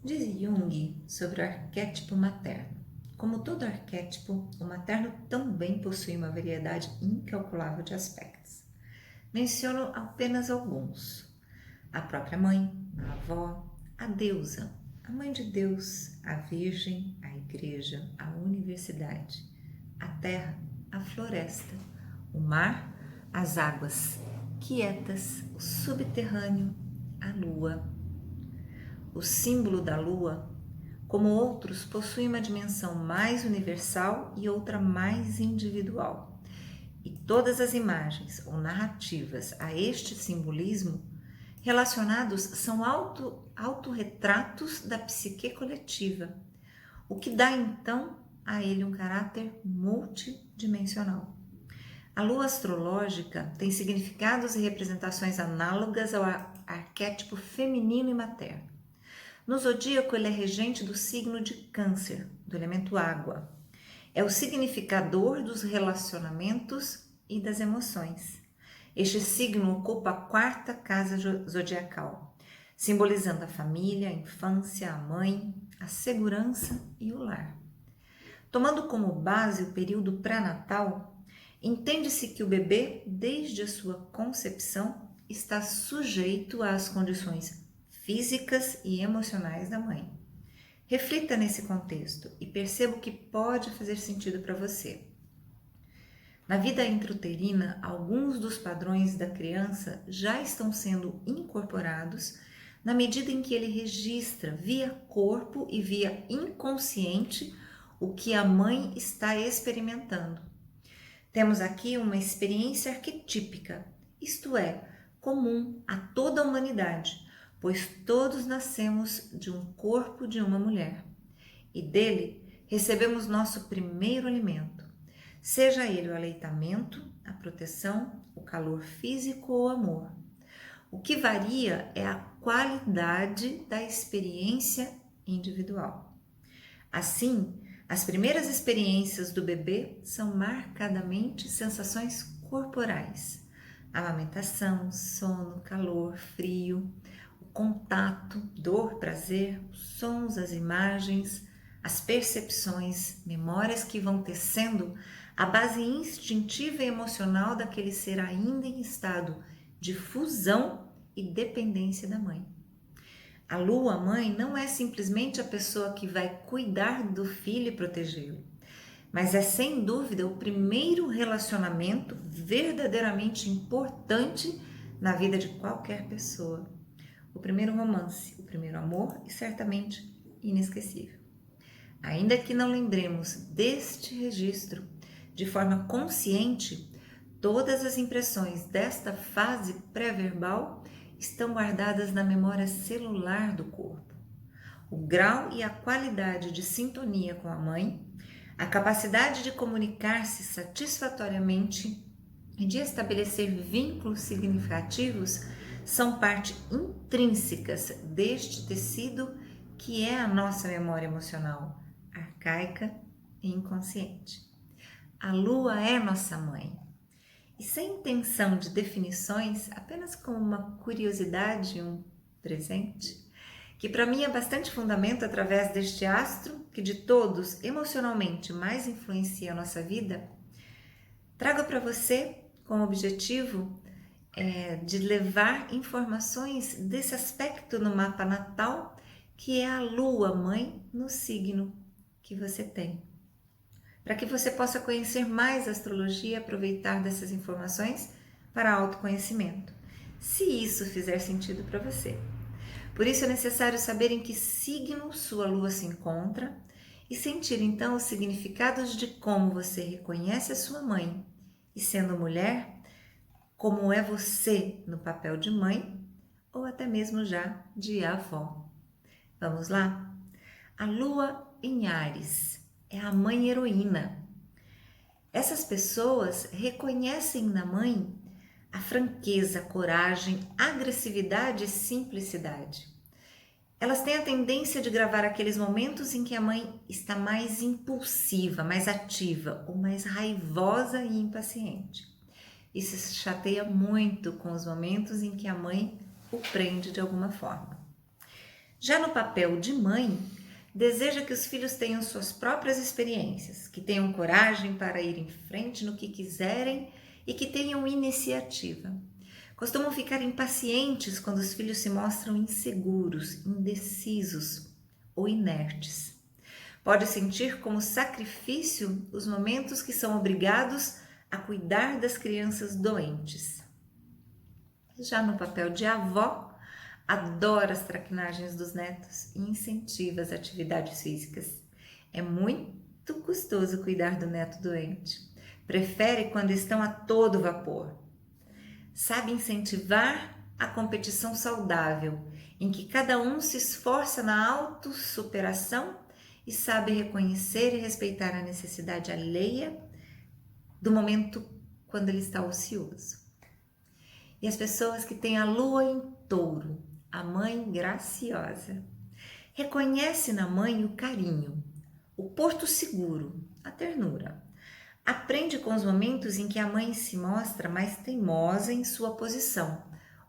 Diz Jung sobre o arquétipo materno. Como todo arquétipo, o materno também possui uma variedade incalculável de aspectos. Menciono apenas alguns: a própria mãe, a avó, a deusa, a mãe de Deus, a virgem, a igreja, a universidade, a terra, a floresta, o mar, as águas quietas, o subterrâneo, a lua. O símbolo da lua, como outros, possui uma dimensão mais universal e outra mais individual. E todas as imagens ou narrativas a este simbolismo relacionados são autorretratos da psique coletiva, o que dá então a ele um caráter multidimensional. A lua astrológica tem significados e representações análogas ao arquétipo feminino e materno. No zodíaco, ele é regente do signo de Câncer, do elemento água. É o significador dos relacionamentos e das emoções. Este signo ocupa a 4ª casa zodiacal, simbolizando a família, a infância, a mãe, a segurança e o lar. Tomando como base o período pré-natal, entende-se que o bebê, desde a sua concepção, está sujeito às condições físicas e emocionais da mãe. Reflita nesse contexto e perceba o que pode fazer sentido para você. Na vida intrauterina, alguns dos padrões da criança já estão sendo incorporados na medida em que ele registra via corpo e via inconsciente o que a mãe está experimentando. Temos aqui uma experiência arquetípica, isto é, comum a toda a humanidade, pois todos nascemos de um corpo de uma mulher e dele recebemos nosso primeiro alimento, seja ele o aleitamento, a proteção, o calor físico ou amor. O que varia é a qualidade da experiência individual. Assim, as primeiras experiências do bebê são marcadamente sensações corporais: amamentação, sono, calor, frio, o contato, dor, prazer, os sons, as imagens, as percepções, memórias que vão tecendo a base instintiva e emocional daquele ser ainda em estado de fusão e dependência da mãe. A lua mãe não é simplesmente a pessoa que vai cuidar do filho e protegê-lo, mas é sem dúvida o primeiro relacionamento verdadeiramente importante na vida de qualquer pessoa. O primeiro romance, o primeiro amor e certamente inesquecível. Ainda que não lembremos deste registro de forma consciente, todas as impressões desta fase pré-verbal estão guardadas na memória celular do corpo. O grau e a qualidade de sintonia com a mãe, a capacidade de comunicar-se satisfatoriamente e de estabelecer vínculos significativos são parte intrínsecas deste tecido que é a nossa memória emocional, arcaica e inconsciente. A lua é nossa mãe. E sem intenção de definições, apenas como uma curiosidade, um presente, que para mim é bastante fundamento através deste astro que de todos emocionalmente mais influencia a nossa vida, trago para você com o objetivo de levar informações desse aspecto no mapa natal, que é a lua mãe no signo que você tem, para que você possa conhecer mais a astrologia e aproveitar dessas informações para autoconhecimento, se isso fizer sentido para você. Por isso é necessário saber em que signo sua lua se encontra e sentir então os significados de como você reconhece a sua mãe e, sendo mulher, como é você no papel de mãe ou até mesmo já de avó. Vamos lá? A lua em Áries é a mãe heroína. Essas pessoas reconhecem na mãe a franqueza, coragem, agressividade e simplicidade. Elas têm a tendência de gravar aqueles momentos em que a mãe está mais impulsiva, mais ativa ou mais raivosa e impaciente. Isso se chateia muito com os momentos em que a mãe o prende de alguma forma. Já no papel de mãe, deseja que os filhos tenham suas próprias experiências, que tenham coragem para ir em frente no que quiserem e que tenham iniciativa. Costumam ficar impacientes quando os filhos se mostram inseguros, indecisos ou inertes. Pode sentir como sacrifício os momentos que são obrigados a cuidar das crianças doentes. Já no papel de avó, adora as traquinagens dos netos e incentiva as atividades físicas. É muito custoso cuidar do neto doente. Prefere quando estão a todo vapor. Sabe incentivar a competição saudável, em que cada um se esforça na autossuperação e sabe reconhecer e respeitar a necessidade alheia do momento quando ele está ocioso. E as pessoas que têm a lua em touro, a mãe graciosa, reconhece na mãe o carinho, o porto seguro, a ternura. Aprende com os momentos em que a mãe se mostra mais teimosa em sua posição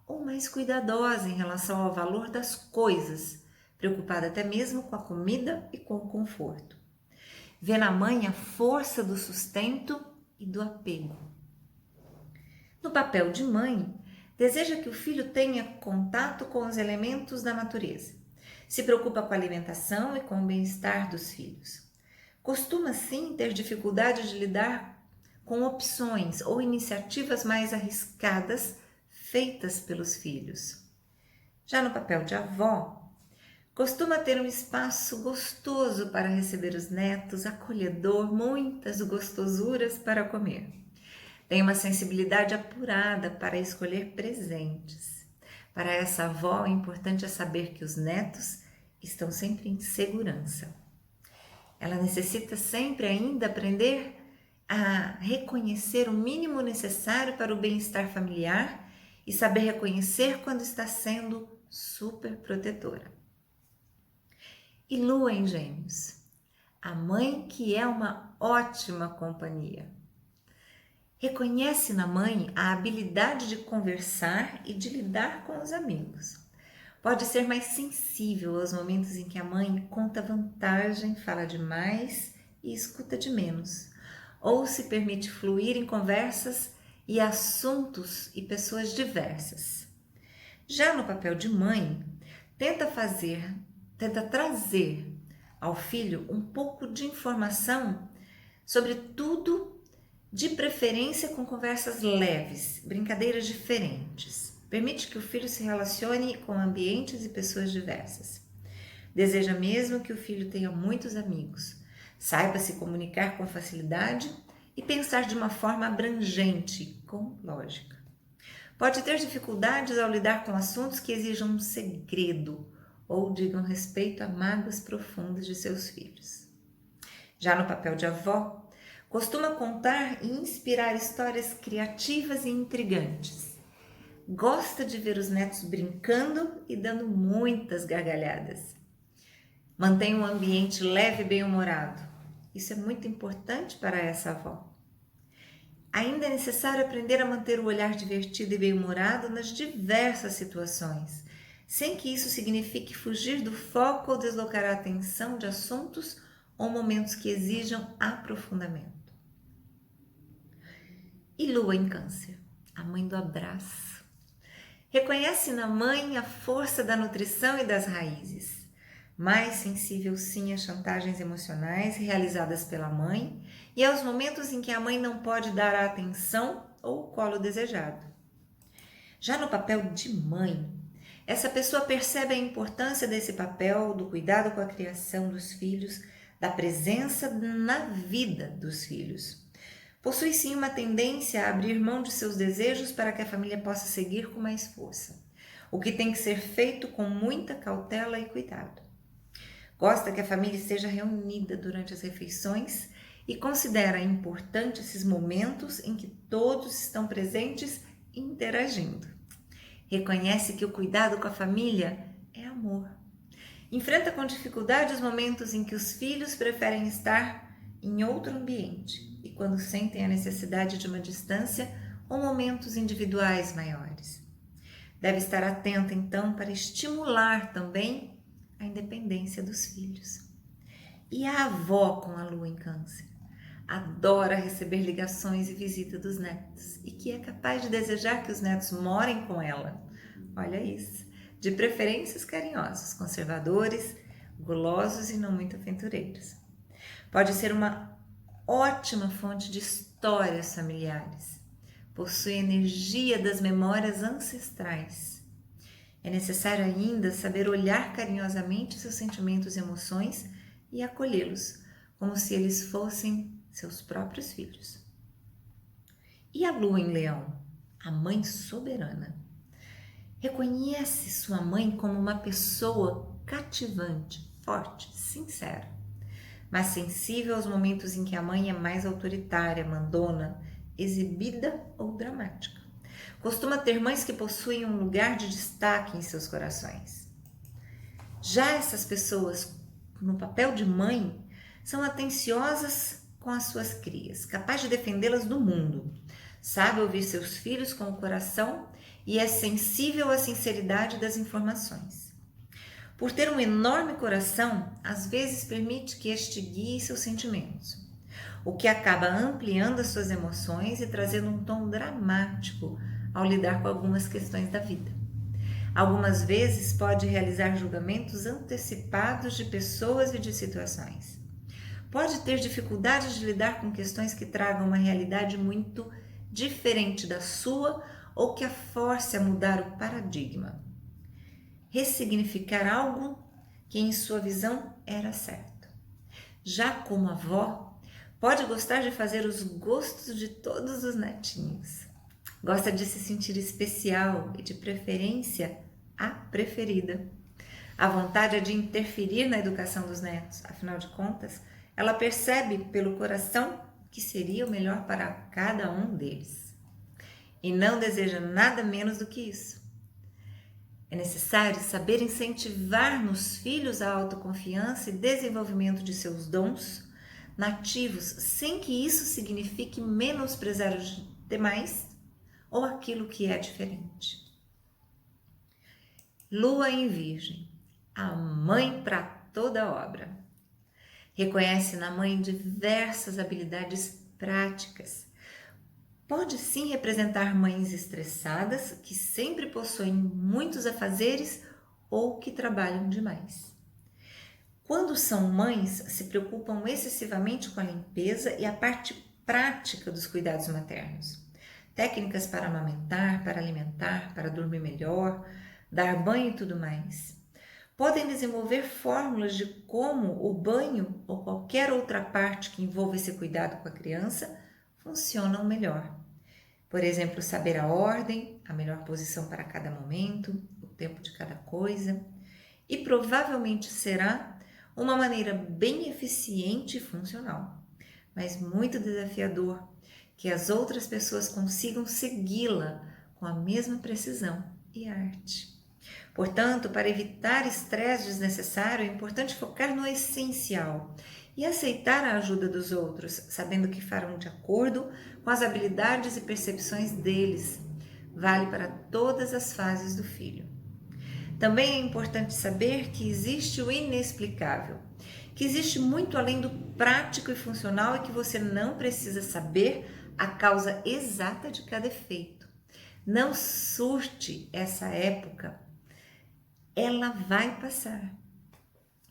ou mais cuidadosa em relação ao valor das coisas, preocupada até mesmo com a comida e com o conforto. Vê na mãe a força do sustento e do apego. No papel de mãe, deseja que o filho tenha contato com os elementos da natureza. Se preocupa com a alimentação e com o bem-estar dos filhos. Costuma, sim, ter dificuldade de lidar com opções ou iniciativas mais arriscadas feitas pelos filhos. Já no papel de avó, costuma ter um espaço gostoso para receber os netos, acolhedor, muitas gostosuras para comer. Tem uma sensibilidade apurada para escolher presentes. Para essa avó, o importante é saber que os netos estão sempre em segurança. Ela necessita sempre ainda aprender a reconhecer o mínimo necessário para o bem-estar familiar e saber reconhecer quando está sendo super protetora. E lua em Gêmeos, a mãe que é uma ótima companhia. Reconhece na mãe a habilidade de conversar e de lidar com os amigos. Pode ser mais sensível aos momentos em que a mãe conta vantagem, fala demais e escuta de menos, ou se permite fluir em conversas e assuntos e pessoas diversas. Já no papel de mãe, tenta trazer ao filho um pouco de informação sobre tudo, de preferência com conversas leves, brincadeiras diferentes. Permite que o filho se relacione com ambientes e pessoas diversas. Deseja mesmo que o filho tenha muitos amigos, saiba se comunicar com facilidade e pensar de uma forma abrangente, com lógica. Pode ter dificuldades ao lidar com assuntos que exijam um segredo ou digam respeito a mágoas profundas de seus filhos. Já no papel de avó, costuma contar e inspirar histórias criativas e intrigantes. Gosta de ver os netos brincando e dando muitas gargalhadas. Mantém um ambiente leve e bem-humorado. Isso é muito importante para essa avó. Ainda é necessário aprender a manter o olhar divertido e bem-humorado nas diversas situações, sem que isso signifique fugir do foco ou deslocar a atenção de assuntos ou momentos que exijam aprofundamento. E lua em Câncer, a mãe do abraço. Reconhece na mãe a força da nutrição e das raízes. Mais sensível sim às chantagens emocionais realizadas pela mãe e aos momentos em que a mãe não pode dar a atenção ou o colo desejado. Já no papel de mãe, essa pessoa percebe a importância desse papel, do cuidado com a criação dos filhos, da presença na vida dos filhos. Possui sim uma tendência a abrir mão de seus desejos para que a família possa seguir com mais força, o que tem que ser feito com muita cautela e cuidado. Gosta que a família esteja reunida durante as refeições e considera importante esses momentos em que todos estão presentes e interagindo. Reconhece que o cuidado com a família é amor. Enfrenta com dificuldade os momentos em que os filhos preferem estar em outro ambiente e quando sentem a necessidade de uma distância ou momentos individuais maiores. Deve estar atenta, então, para estimular também a independência dos filhos. E a avó com a lua em Câncer adora receber ligações e visita dos netos e que é capaz de desejar que os netos morem com ela. Olha isso, de preferências carinhosos, conservadores, gulosos e não muito aventureiros. Pode ser uma ótima fonte de histórias familiares. Possui energia das memórias ancestrais. É necessário ainda saber olhar carinhosamente seus sentimentos e emoções e acolhê-los, como se eles fossem seus próprios filhos. E a lua em Leão, a mãe soberana. Reconhece sua mãe como uma pessoa cativante, forte, sincera, mas sensível aos momentos em que a mãe é mais autoritária, mandona, exibida ou dramática. Costuma ter mães que possuem um lugar de destaque em seus corações. Já essas pessoas, no papel de mãe, são atenciosas com as suas crias, capaz de defendê-las do mundo. Sabe ouvir seus filhos com o coração e é sensível à sinceridade das informações. Por ter um enorme coração, às vezes permite que este guie seus sentimentos, o que acaba ampliando as suas emoções e trazendo um tom dramático ao lidar com algumas questões da vida. Algumas vezes pode realizar julgamentos antecipados de pessoas e de situações. Pode ter dificuldades de lidar com questões que tragam uma realidade muito diferente da sua ou que a force a mudar o paradigma. Ressignificar algo que em sua visão era certo. Já como avó, pode gostar de fazer os gostos de todos os netinhos. Gosta de se sentir especial e de preferência a preferida. A vontade é de interferir na educação dos netos, afinal de contas, ela percebe pelo coração que seria o melhor para cada um deles. E não deseja nada menos do que isso. É necessário saber incentivar nos filhos a autoconfiança e desenvolvimento de seus dons nativos, sem que isso signifique menosprezar os demais ou aquilo que é diferente. Lua em Virgem, a mãe para toda obra. Reconhece na mãe diversas habilidades práticas. Pode sim representar mães estressadas que sempre possuem muitos afazeres ou que trabalham demais. Quando são mães, se preocupam excessivamente com a limpeza e a parte prática dos cuidados maternos. Técnicas para amamentar, para alimentar, para dormir melhor, dar banho e tudo mais. Podem desenvolver fórmulas de como o banho ou qualquer outra parte que envolva esse cuidado com a criança funcionam melhor. Por exemplo, saber a ordem, a melhor posição para cada momento, o tempo de cada coisa. E provavelmente será uma maneira bem eficiente e funcional, mas muito desafiador, que as outras pessoas consigam segui-la com a mesma precisão e arte. Portanto, para evitar estresse desnecessário, é importante focar no essencial e aceitar a ajuda dos outros, sabendo que farão de acordo com as habilidades e percepções deles. Vale para todas as fases do filho. Também é importante saber que existe o inexplicável, que existe muito além do prático e funcional e que você não precisa saber a causa exata de cada efeito. Não surte essa época, ela vai passar.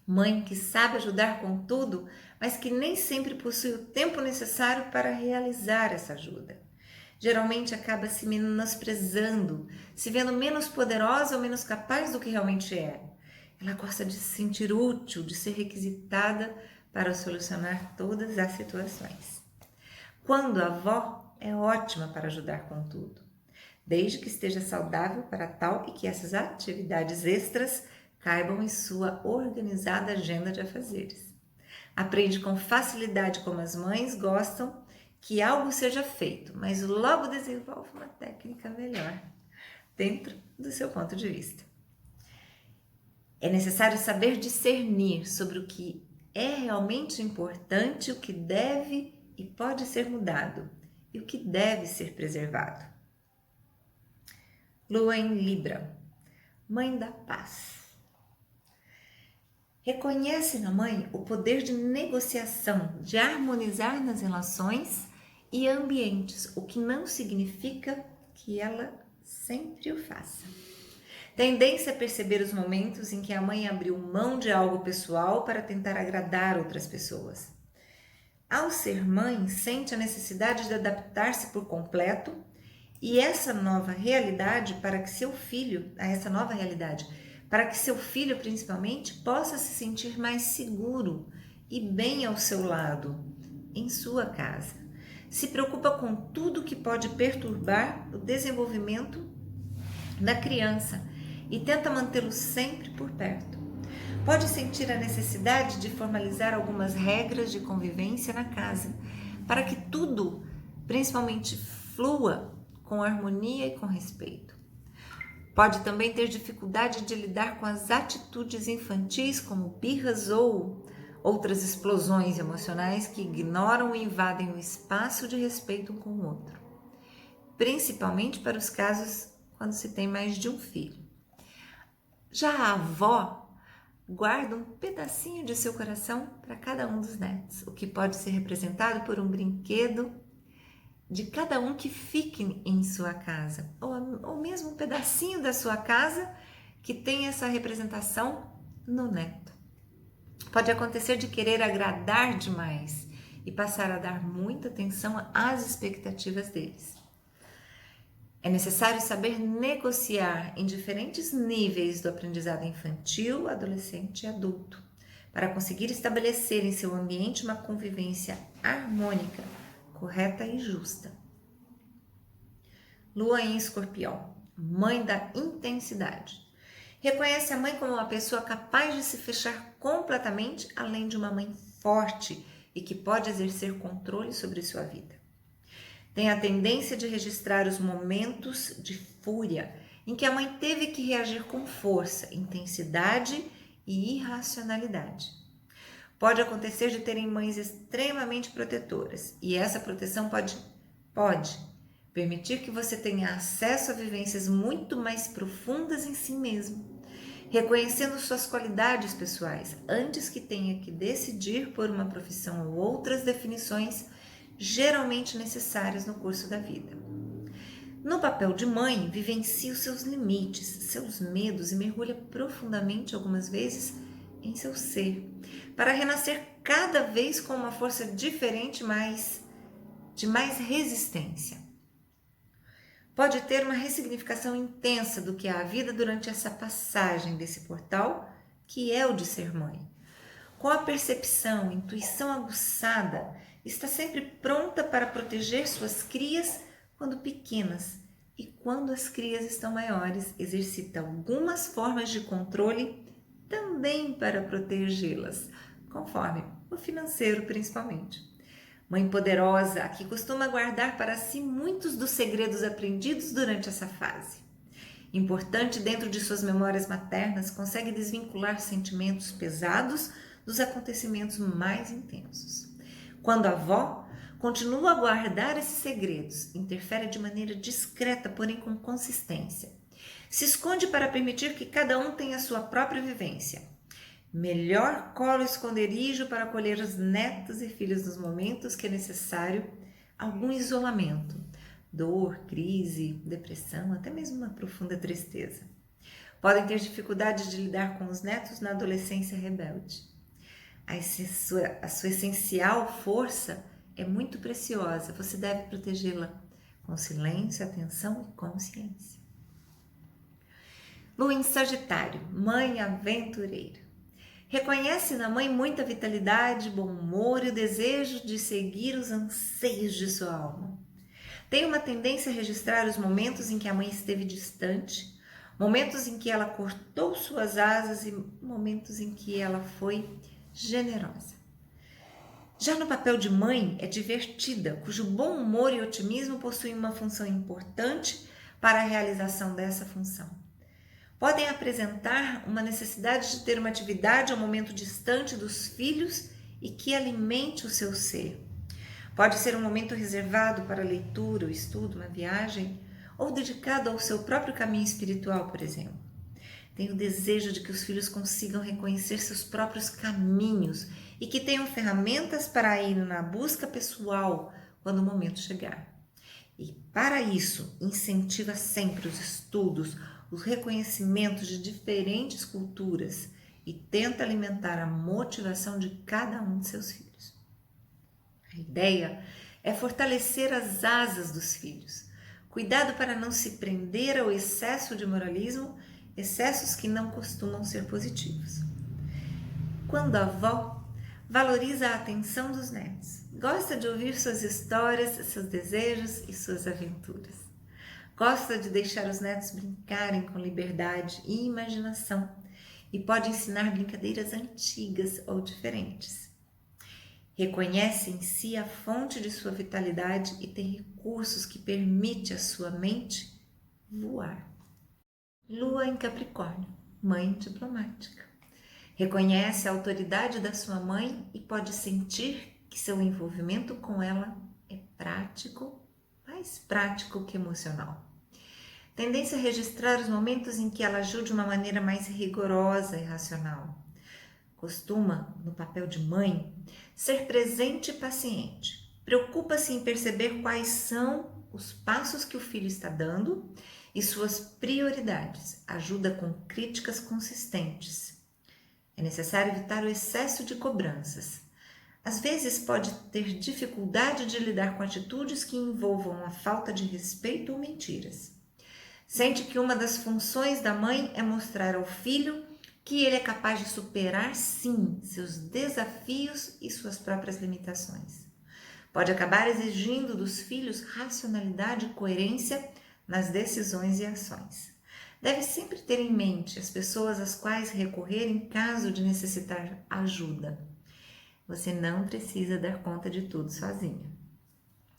Mãe que sabe ajudar com tudo, mas que nem sempre possui o tempo necessário para realizar essa ajuda. Geralmente acaba se menosprezando, se vendo menos poderosa ou menos capaz do que realmente é. Ela gosta de se sentir útil, de ser requisitada para solucionar todas as situações. Quando a avó é ótima para ajudar com tudo, desde que esteja saudável para tal e que essas atividades extras caibam em sua organizada agenda de afazeres. Aprende com facilidade como as mães gostam que algo seja feito, mas logo desenvolve uma técnica melhor, dentro do seu ponto de vista. É necessário saber discernir sobre o que é realmente importante, o que deve e pode ser mudado e o que deve ser preservado. Lua em Libra, mãe da paz. Reconhece na mãe o poder de negociação, de harmonizar nas relações e ambientes, o que não significa que ela sempre o faça. Tendência a perceber os momentos em que a mãe abriu mão de algo pessoal para tentar agradar outras pessoas. Ao ser mãe, sente a necessidade de adaptar-se por completo e essa nova realidade para que seu filho, principalmente possa se sentir mais seguro e bem ao seu lado, em sua casa. Se preocupa com tudo que pode perturbar o desenvolvimento da criança e tenta mantê-lo sempre por perto. Pode sentir a necessidade de formalizar algumas regras de convivência na casa, para que tudo, principalmente, flua com harmonia e com respeito. Pode também ter dificuldade de lidar com as atitudes infantis, como birras ou outras explosões emocionais que ignoram e invadem o espaço de respeito um com o outro, principalmente para os casos quando se tem mais de um filho. Já a avó guarda um pedacinho de seu coração para cada um dos netos, o que pode ser representado por um brinquedo de cada um que fique em sua casa, ou mesmo um pedacinho da sua casa que tem essa representação no neto. Pode acontecer de querer agradar demais e passar a dar muita atenção às expectativas deles. É necessário saber negociar em diferentes níveis do aprendizado infantil, adolescente e adulto, para conseguir estabelecer em seu ambiente uma convivência harmônica, correta e justa. Lua em Escorpião, mãe da intensidade. Reconhece a mãe como uma pessoa capaz de se fechar completamente, além de uma mãe forte e que pode exercer controle sobre sua vida. Tem a tendência de registrar os momentos de fúria em que a mãe teve que reagir com força, intensidade e irracionalidade. Pode acontecer de terem mães extremamente protetoras e essa proteção pode permitir que você tenha acesso a vivências muito mais profundas em si mesmo, reconhecendo suas qualidades pessoais antes que tenha que decidir por uma profissão ou outras definições geralmente necessárias no curso da vida. No papel de mãe, vivencia os seus limites, seus medos e mergulha profundamente algumas vezes em seu ser, para renascer cada vez com uma força diferente, de mais resistência. Pode ter uma ressignificação intensa do que é a vida durante essa passagem desse portal, que é o de ser mãe. Com a percepção, intuição aguçada, está sempre pronta para proteger suas crias quando pequenas e quando as crias estão maiores, exercita algumas formas de controle também para protegê-las, conforme o financeiro principalmente. Mãe poderosa, que costuma guardar para si muitos dos segredos aprendidos durante essa fase. Importante dentro de suas memórias maternas, consegue desvincular sentimentos pesados dos acontecimentos mais intensos. Quando a avó continua a guardar esses segredos, interfere de maneira discreta, porém com consistência. Se esconde para permitir que cada um tenha a sua própria vivência. Melhor cola o esconderijo para acolher os netos e filhos nos momentos que é necessário algum isolamento, dor, crise, depressão, até mesmo uma profunda tristeza. Podem ter dificuldade de lidar com os netos na adolescência rebelde. A sua essencial força é muito preciosa, você deve protegê-la com silêncio, atenção e consciência. Lua em Sagitário, mãe aventureira. Reconhece na mãe muita vitalidade, bom humor e o desejo de seguir os anseios de sua alma. Tem uma tendência a registrar os momentos em que a mãe esteve distante, momentos em que ela cortou suas asas e momentos em que ela foi generosa. Já no papel de mãe, é divertida, cujo bom humor e otimismo possuem uma função importante para a realização dessa função. Podem apresentar uma necessidade de ter uma atividade ao momento distante dos filhos e que alimente o seu ser. Pode ser um momento reservado para leitura, o estudo, uma viagem, ou dedicado ao seu próprio caminho espiritual, por exemplo. Tem o desejo de que os filhos consigam reconhecer seus próprios caminhos e que tenham ferramentas para ir na busca pessoal quando o momento chegar. E para isso, incentiva sempre os estudos, os reconhecimentos de diferentes culturas e tenta alimentar a motivação de cada um de seus filhos. A ideia é fortalecer as asas dos filhos. Cuidado para não se prender ao excesso de moralismo, excessos que não costumam ser positivos. Quando a avó valoriza a atenção dos netos, gosta de ouvir suas histórias, seus desejos e suas aventuras. Gosta de deixar os netos brincarem com liberdade e imaginação e pode ensinar brincadeiras antigas ou diferentes. Reconhece em si a fonte de sua vitalidade e tem recursos que permitem à sua mente voar. Lua em Capricórnio, mãe diplomática. Reconhece a autoridade da sua mãe e pode sentir que seu envolvimento com ela é prático, mais prático que emocional. Tendência a registrar os momentos em que ela agiu de uma maneira mais rigorosa e racional. Costuma, no papel de mãe, ser presente e paciente. Preocupa-se em perceber quais são os passos que o filho está dando e suas prioridades. Ajuda com críticas consistentes. É necessário evitar o excesso de cobranças. Às vezes pode ter dificuldade de lidar com atitudes que envolvam a falta de respeito ou mentiras. Sente que uma das funções da mãe é mostrar ao filho que ele é capaz de superar, sim, seus desafios e suas próprias limitações. Pode acabar exigindo dos filhos racionalidade e coerência nas decisões e ações. Deve sempre ter em mente as pessoas às quais recorrer em caso de necessitar ajuda. Você não precisa dar conta de tudo sozinha.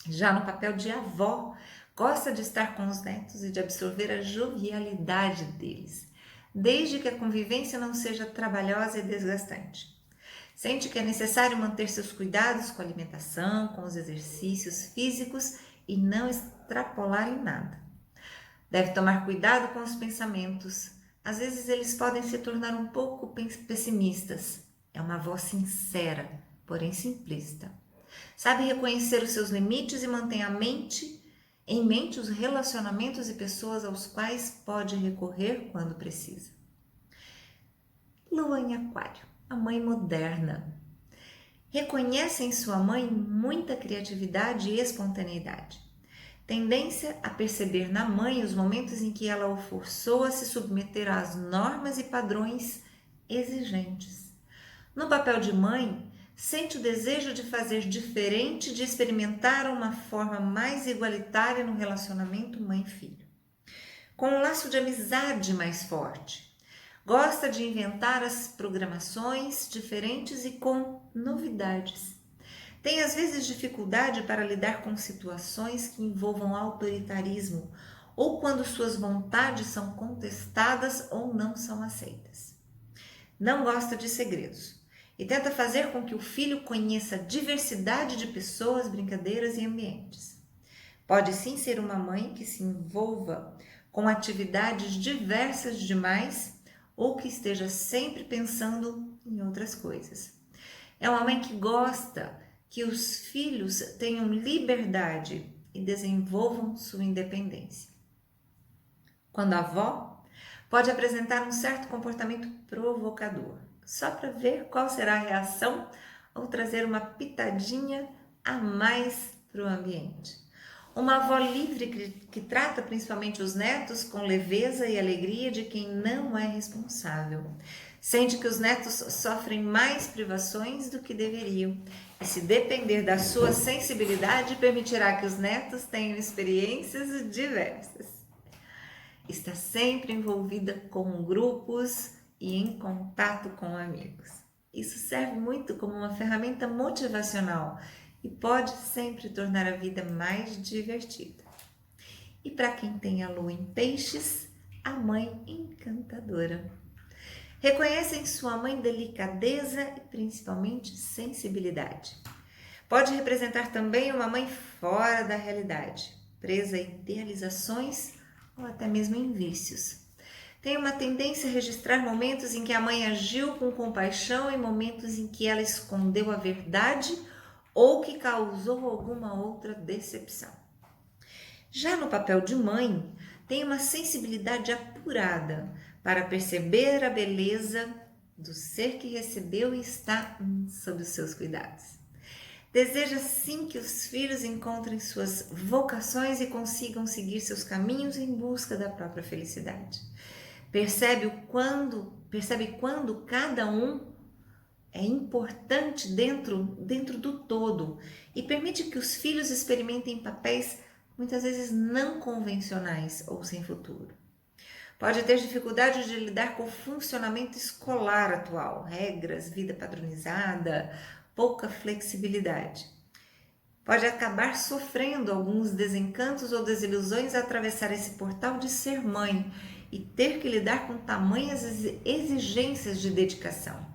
Já no papel de avó, gosta de estar com os netos e de absorver a jovialidade deles, desde que a convivência não seja trabalhosa e desgastante. Sente que é necessário manter seus cuidados com a alimentação, com os exercícios físicos e não extrapolar em nada. Deve tomar cuidado com os pensamentos. Às vezes eles podem se tornar um pouco pessimistas. É uma avó sincera, porém simplista. Sabe reconhecer os seus limites e mantém em mente os relacionamentos e pessoas aos quais pode recorrer quando precisa. Lua em Aquário, a mãe moderna. Reconhece em sua mãe muita criatividade e espontaneidade. Tendência a perceber na mãe os momentos em que ela o forçou a se submeter às normas e padrões exigentes. No papel de mãe, sente o desejo de fazer diferente, de experimentar uma forma mais igualitária no relacionamento mãe-filho. Com um laço de amizade mais forte. Gosta de inventar as programações diferentes e com novidades. Tem às vezes dificuldade para lidar com situações que envolvam autoritarismo ou quando suas vontades são contestadas ou não são aceitas. Não gosta de segredos e tenta fazer com que o filho conheça a diversidade de pessoas, brincadeiras e ambientes. Pode sim ser uma mãe que se envolva com atividades diversas demais ou que esteja sempre pensando em outras coisas. É uma mãe que gosta que os filhos tenham liberdade e desenvolvam sua independência. Quando a avó, pode apresentar um certo comportamento provocador, só para ver qual será a reação ou trazer uma pitadinha a mais para o ambiente. Uma avó livre que trata principalmente os netos com leveza e alegria de quem não é responsável. Sente que os netos sofrem mais privações do que deveriam e, se depender da sua sensibilidade, permitirá que os netos tenham experiências diversas. Está sempre envolvida com grupos e em contato com amigos. Isso serve muito como uma ferramenta motivacional e pode sempre tornar a vida mais divertida. E para quem tem a lua em peixes, a mãe encantadora. Reconhece em sua mãe delicadeza e principalmente sensibilidade. Pode representar também uma mãe fora da realidade, presa a idealizações ou até mesmo em vícios. Tem uma tendência a registrar momentos em que a mãe agiu com compaixão e momentos em que ela escondeu a verdade ou que causou alguma outra decepção. Já no papel de mãe, tem uma sensibilidade apurada para perceber a beleza do ser que recebeu e está sob os seus cuidados. Deseja sim que os filhos encontrem suas vocações e consigam seguir seus caminhos em busca da própria felicidade. Percebe quando cada um é importante dentro do todo e permite que os filhos experimentem papéis muitas vezes não convencionais ou sem futuro. Pode ter dificuldade de lidar com o funcionamento escolar atual, regras, vida padronizada, pouca flexibilidade. Pode acabar sofrendo alguns desencantos ou desilusões a atravessar esse portal de ser mãe e ter que lidar com tamanhas exigências de dedicação.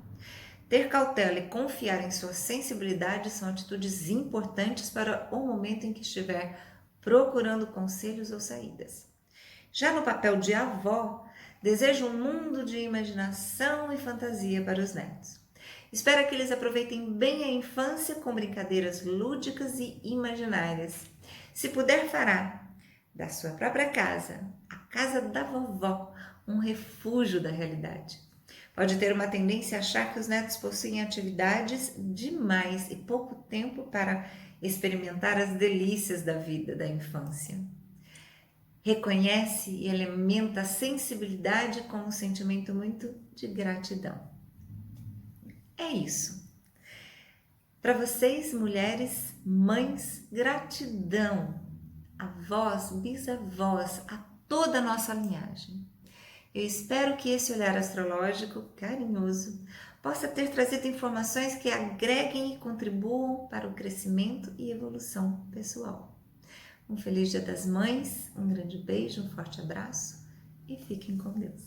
Ter cautela e confiar em sua sensibilidade são atitudes importantes para o momento em que estiver procurando conselhos ou saídas. Já no papel de avó, deseja um mundo de imaginação e fantasia para os netos. Espera que eles aproveitem bem a infância com brincadeiras lúdicas e imaginárias. Se puder, fará da sua própria casa, a casa da vovó, um refúgio da realidade. Pode ter uma tendência a achar que os netos possuem atividades demais e pouco tempo para experimentar as delícias da vida da infância. Reconhece e alimenta a sensibilidade com um sentimento muito de gratidão. É isso. Para vocês, mulheres, mães, gratidão, avós, bisavós, a toda a nossa linhagem. Eu espero que esse olhar astrológico carinhoso possa ter trazido informações que agreguem e contribuam para o crescimento e evolução pessoal. Um feliz Dia das Mães, um grande beijo, um forte abraço e fiquem com Deus.